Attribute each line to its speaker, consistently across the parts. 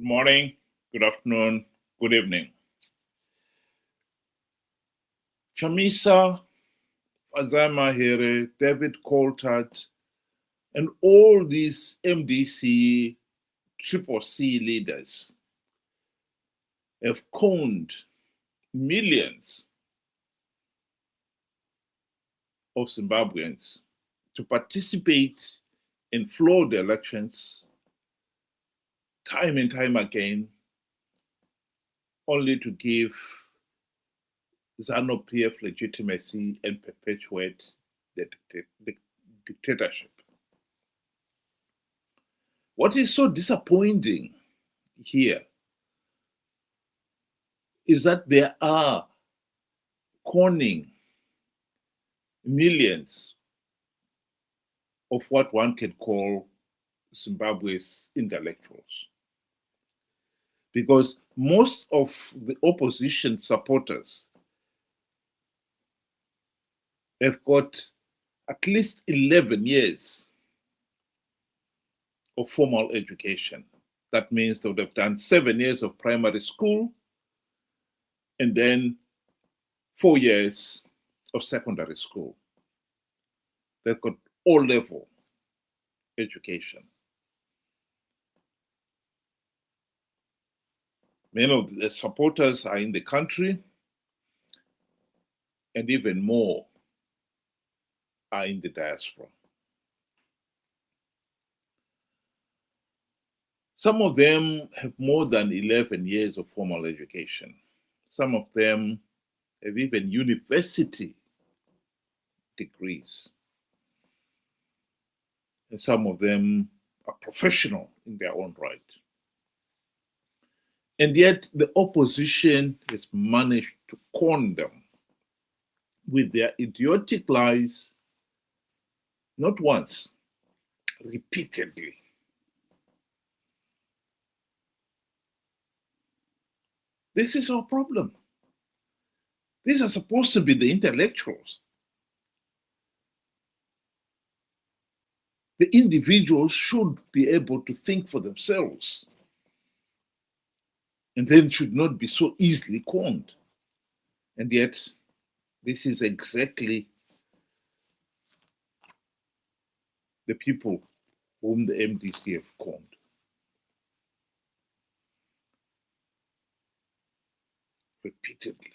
Speaker 1: morning, good afternoon, good evening. Chamisa, Fadzayi Mahere, David Coulthard, and all these MDC, Triple C leaders have conned millions of Zimbabweans to participate in flawed elections time and time again, only to give Zanu PF legitimacy and perpetuate the dictatorship. What is so disappointing here is that there are conning millions of what one can call Zimbabwe's intellectuals. Because most of the opposition supporters have got at least 11 years of formal education. That means they would have done 7 years of primary school and then 4 years of secondary school. They've got all-level education. Many of the supporters are in the country, and even more are in the diaspora. Some of them have more than 11 years of formal education. Some of them have even university degrees. And some of them are professional in their own right. And yet the opposition has managed to con them with their idiotic lies, not once, repeatedly. This is our problem. These are supposed to be the intellectuals. The individuals should be able to think for themselves and then should not be so easily conned. And yet, this is exactly the people whom the MDC have conned. Repeatedly.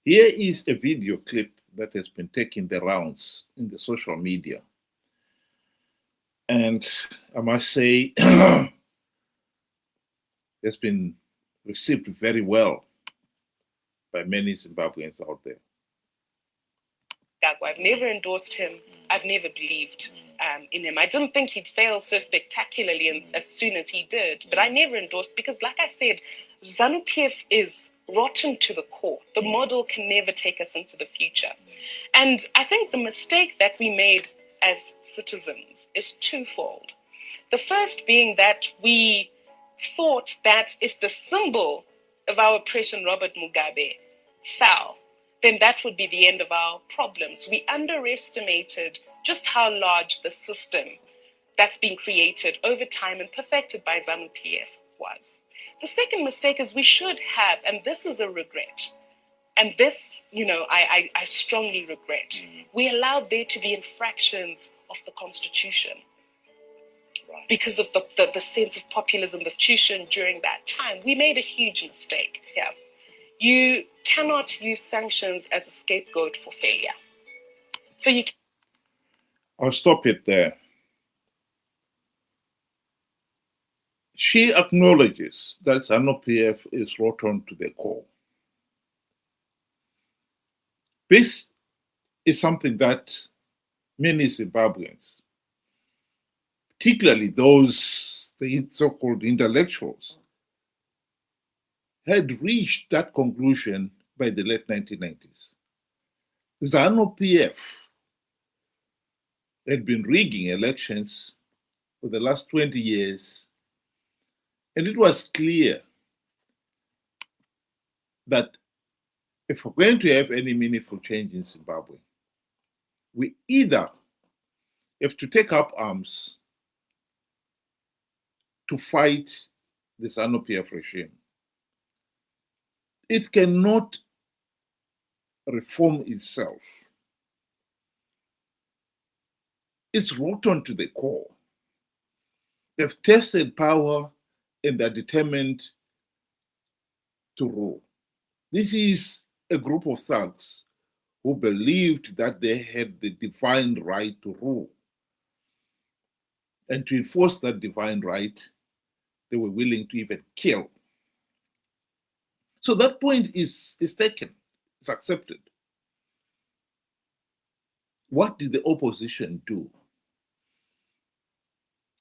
Speaker 1: Here is a video clip that has been taking the rounds in the social media. And I must say, has been received very well by many Zimbabweans out there.
Speaker 2: I've never endorsed him. I've never believed in him. I didn't think he'd fail so spectacularly as soon as he did, but I never endorsed because, like I said, Zanu PF is rotten to the core. The model can never take us into the future. And I think the mistake that we made as citizens is twofold. The first being that we thought that if the symbol of our oppression, Robert Mugabe, fell, then that would be the end of our problems. We underestimated just how large the system that's been created over time and perfected by Zanu PF was. The second mistake is we should have, and this is a regret, and this, I strongly regret, we allowed there to be infractions of the Constitution. Because of the sense of populism, the institution during that time. We made a huge mistake here. You cannot use sanctions as a scapegoat for failure. So
Speaker 1: I'll stop it there. She acknowledges that Zanu PF is rotten to the core. This is something that many Zimbabweans, particularly those, the so-called intellectuals, had reached that conclusion by the late 1990s. Zanu PF had been rigging elections for the last 20 years, and it was clear that if we're going to have any meaningful change in Zimbabwe, we either have to take up arms to fight the Zanu PF regime. It cannot reform itself. It's rotten to the core. They've tested power and they're determined to rule. This is a group of thugs who believed that they had the divine right to rule. And to enforce that divine right, they were willing to even kill. So that point is taken, it's accepted. What did the opposition do?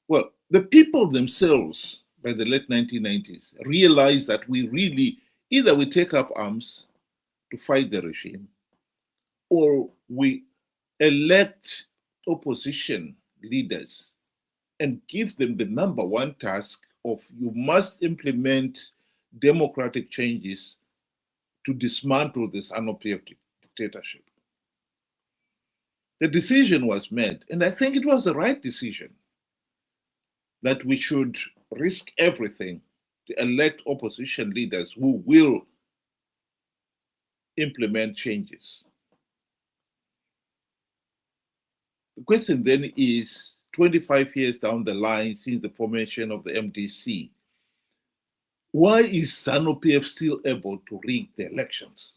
Speaker 1: Well, the people themselves, by the late 1990s, realized that we really, either we take up arms to fight the regime, or we elect opposition leaders and give them the number one task of you must implement democratic changes to dismantle this Zanu PF dictatorship. The decision was made, and I think it was the right decision, that we should risk everything to elect opposition leaders who will implement changes. The question then is, 25 years down the line since the formation of the MDC, why is Zanu PF still able to rig the elections?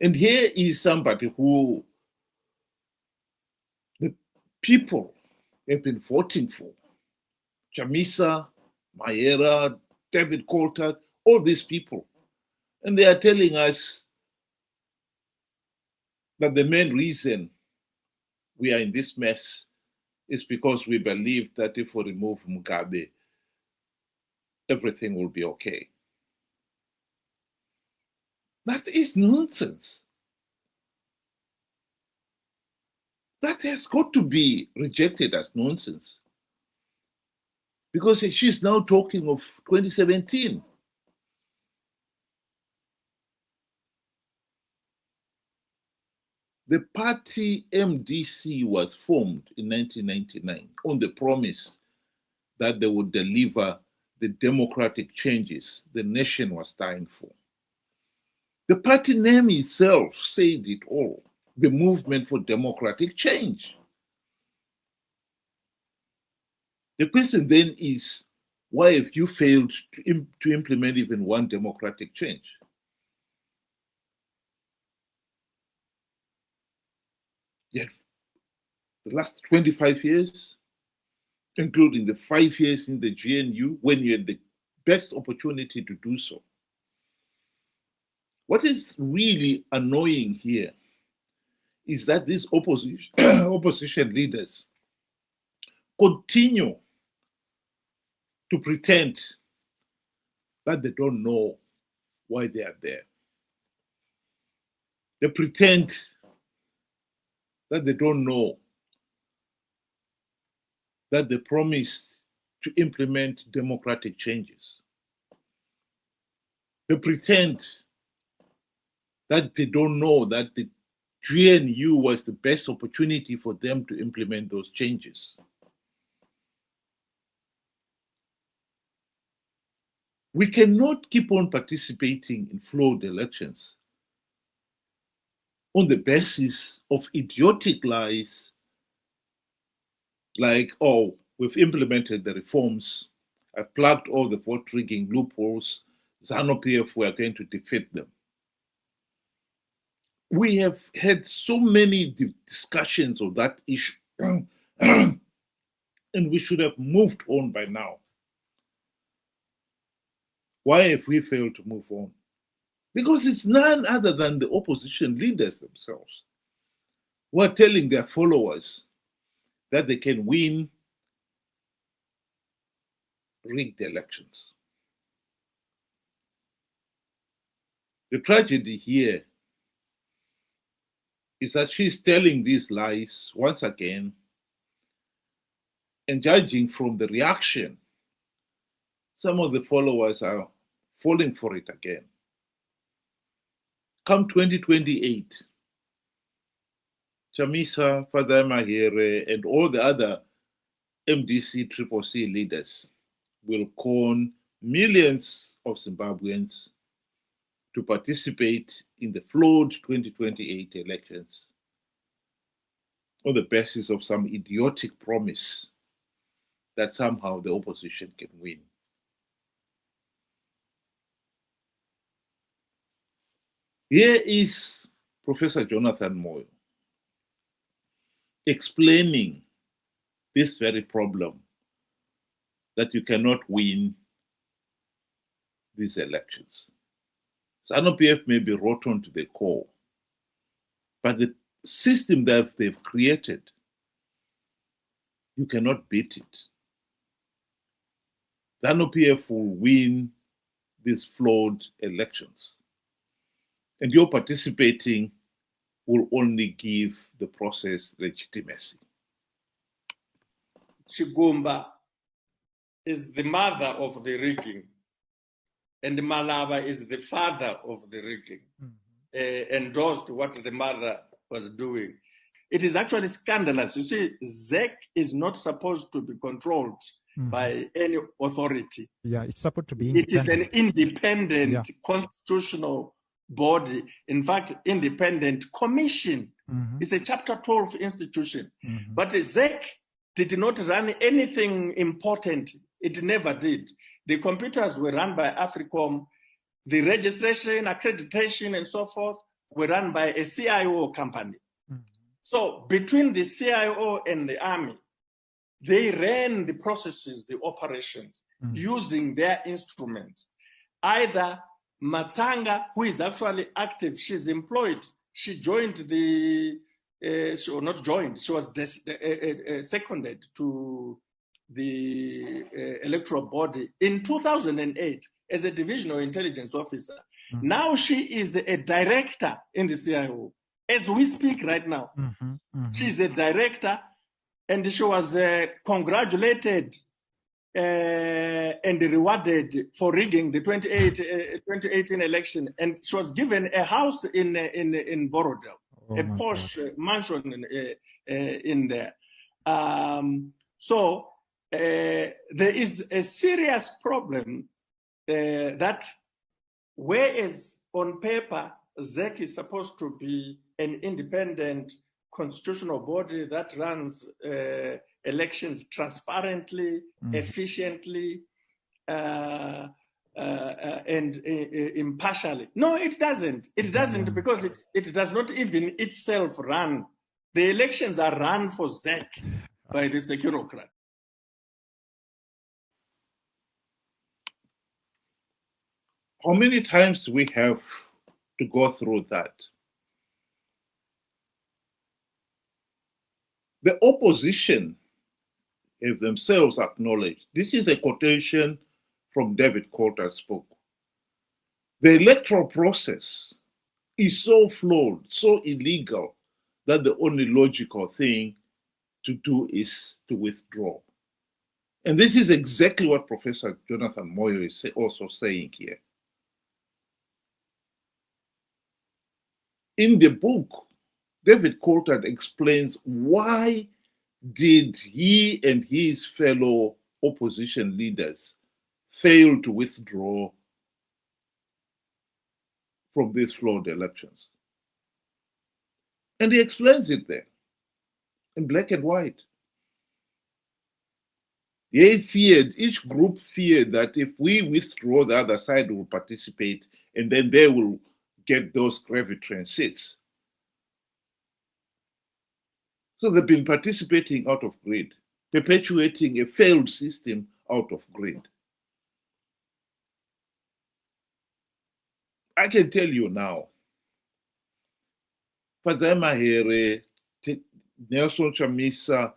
Speaker 1: And here is somebody who the people have been voting for. Chamisa, Mahere, David Coulter, all these people. And they are telling us that the main reason we are in this mess is because we believe that if we remove Mugabe, everything will be okay. That is nonsense. That has got to be rejected as nonsense. Because she's now talking of 2017. The party MDC was formed in 1999 on the promise that they would deliver the democratic changes the nation was dying for. The party name itself said it all, the Movement for Democratic Change. The question then is, why have you failed to implement even one democratic change? Yet, the last 25 years, including the 5 years in the GNU, when you had the best opportunity to do so. What is really annoying here is that these opposition leaders continue to pretend that they don't know why they are there. They pretend that they don't know that they promised to implement democratic changes. They pretend that they don't know that the GNU was the best opportunity for them to implement those changes. We cannot keep on participating in flawed elections on the basis of idiotic lies like, oh, we've implemented the reforms, I've plugged all the vote rigging loopholes, Zanu PF, we are going to defeat them. We have had so many discussions of that issue, and we should have moved on by now. Why have we failed to move on? Because it's none other than the opposition leaders themselves who are telling their followers that they can win rigged elections. The tragedy here is that she's telling these lies once again, and judging from the reaction, some of the followers are falling for it again. Come 2028, Chamisa, Fadzayi Mahere, and all the other MDC-CCC leaders will con millions of Zimbabweans to participate in the flawed 2028 elections on the basis of some idiotic promise that somehow the opposition can win. Here is Professor Jonathan Moyo explaining this very problem that you cannot win these elections. Zanu PF may be rotten to the core, but the system that they've created, you cannot beat it. Zanu PF will win these flawed elections. And your participating will only give the process legitimacy.
Speaker 3: Chigumba is the mother of the rigging, and Malaba is the father of the rigging. Endorsed what the mother was doing. It is actually scandalous. You see, ZEC is not supposed to be controlled by any authority.
Speaker 4: Yeah, it's supposed to be
Speaker 3: independent. It is an independent constitutional body. In fact, independent commission. It's a Chapter 12 institution. But the ZEC did not run anything important. It never did. The computers were run by Africom. The registration, accreditation, and so forth were run by a CIO company. So between the CIO and the army, they ran the processes, the operations, using their instruments. Either Matsanga, who is actually active, she's employed. She joined the, she was not joined, she was seconded to the electoral body in 2008 as a divisional intelligence officer. Now she is a director in the CIO. As we speak right now, she's a director, and she was congratulated and rewarded for rigging the 2018 election. And she was given a house in Borodale, a posh mansion in there. So there is a serious problem that whereas on paper, ZEC is supposed to be an independent constitutional body that runs elections transparently, efficiently, and impartially. No, it doesn't. It doesn't because it does not even itself run. The elections are run for ZEC by the securocrat.
Speaker 1: How many times do we have to go through that? The opposition have themselves acknowledged. This is a quotation from David Coulter's book. The electoral process is so flawed, so illegal, that the only logical thing to do is to withdraw. And this is exactly what Professor Jonathan Moyo is also saying here. In the book, David Coulter explains why did he and his fellow opposition leaders fail to withdraw from these flawed elections. And he explains it there in black and white. They feared, each group feared that if we withdraw, the other side will participate and then they will get those gravitran seats. So they've been participating out of grid, perpetuating a failed system out of grid. I can tell you now, Fadzayi Mahere, Nelson Chamisa,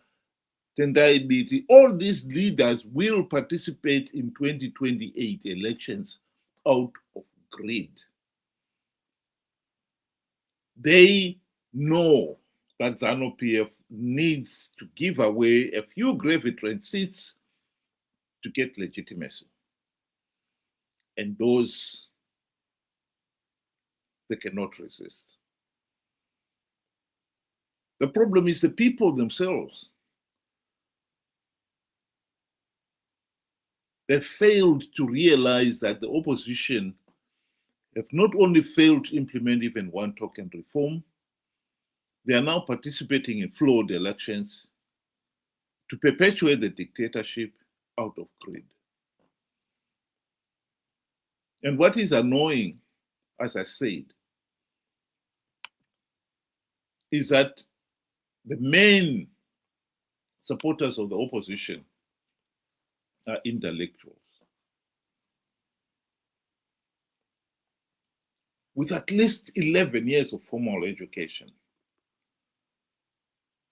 Speaker 1: Tendai Biti, all these leaders will participate in 2028 elections out of grid. They know that Zanu PF needs to give away a few gravitran seats to get legitimacy. And those they cannot resist. The problem is the people themselves. They failed to realize that the opposition have not only failed to implement even one token reform, they are now participating in flawed elections to perpetuate the dictatorship out of greed. And what is annoying, as I said, is that the main supporters of the opposition are intellectuals with at least 11 years of formal education.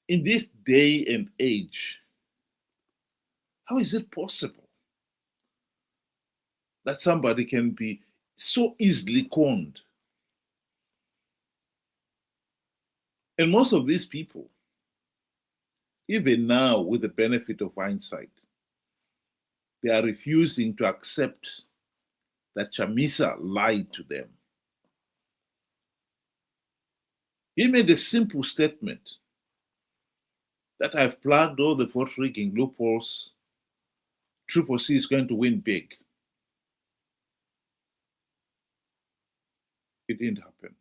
Speaker 1: In this day and age, how is it possible that somebody can be so easily conned? And most of these people, even now with the benefit of hindsight, they are refusing to accept that Chamisa lied to them. He made a simple statement that I've plugged all the vote rigging loopholes. Triple C is going to win big. It didn't happen.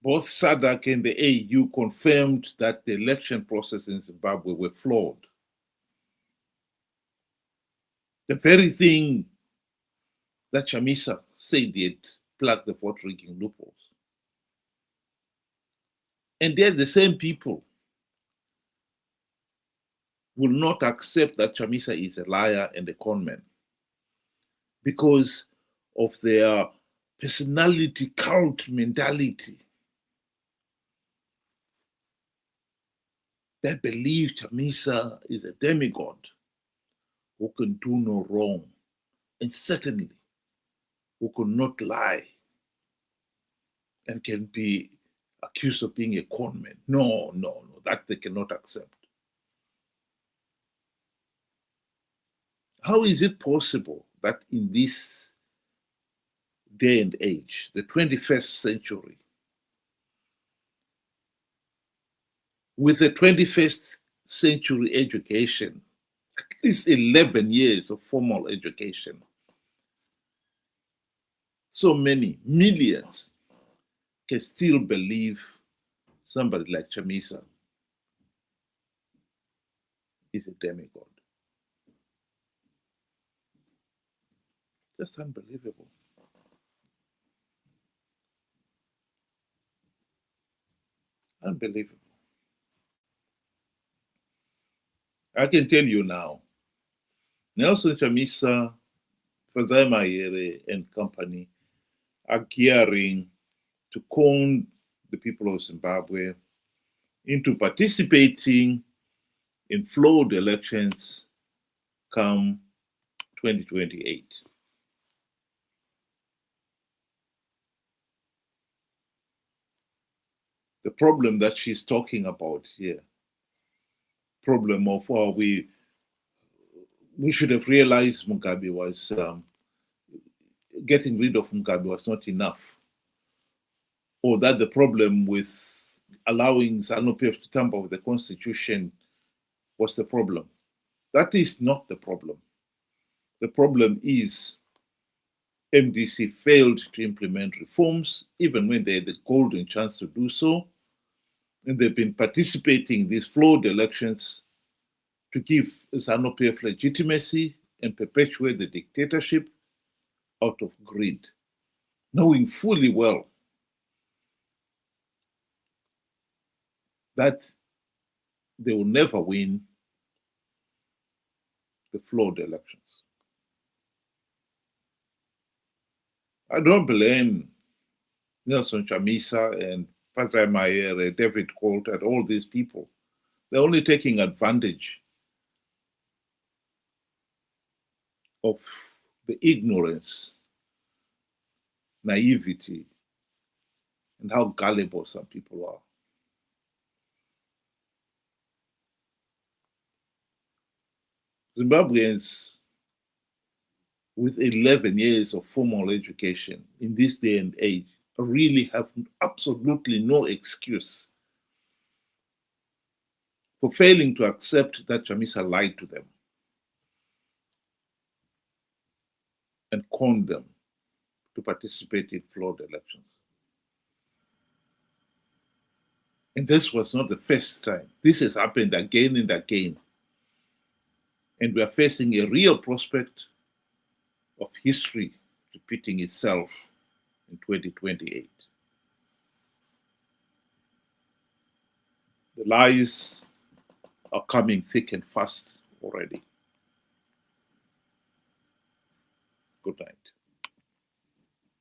Speaker 1: Both SADC and the AU confirmed that the election process in Zimbabwe were flawed. The very thing that Chamisa said he had plugged the vote rigging loopholes. And they're the same people will not accept that Chamisa is a liar and a conman because of their personality cult mentality. They believe Chamisa is a demigod who can do no wrong, and certainly who could not lie and can be accused of being a conman. No, that they cannot accept. How is it possible that in this day and age, the 21st century, with a 21st century education, at least 11 years of formal education, so many millions can still believe somebody like Chamisa is a demigod? Just unbelievable. Unbelievable. I can tell you now, Nelson Chamisa, Fadzayi Mahere and company are gearing to con the people of Zimbabwe into participating in flawed elections come 2028. The problem that she's talking about here, problem of we should have realized Mugabe was getting rid of Mugabe was not enough, or that the problem with allowing Zanu PF to tamper with the constitution was the problem. That is not the problem. The problem is MDC failed to implement reforms, even when they had the golden chance to do so. And they've been participating in these flawed elections to give Zanu PF legitimacy and perpetuate the dictatorship out of greed, knowing fully well that they will never win the flawed elections. I don't blame Nelson Chamisa and Fadzayi Mahere, David Colt, and all these people. They're only taking advantage of the ignorance, naivety, and how gullible some people are. Zimbabweans with 11 years of formal education in this day and age really have absolutely no excuse for failing to accept that Chamisa lied to them. and con them to participate in flawed elections. And this was not the first time. This has happened again and again. And we are facing a real prospect of history repeating itself in 2028. The lies are coming thick and fast already. Good night.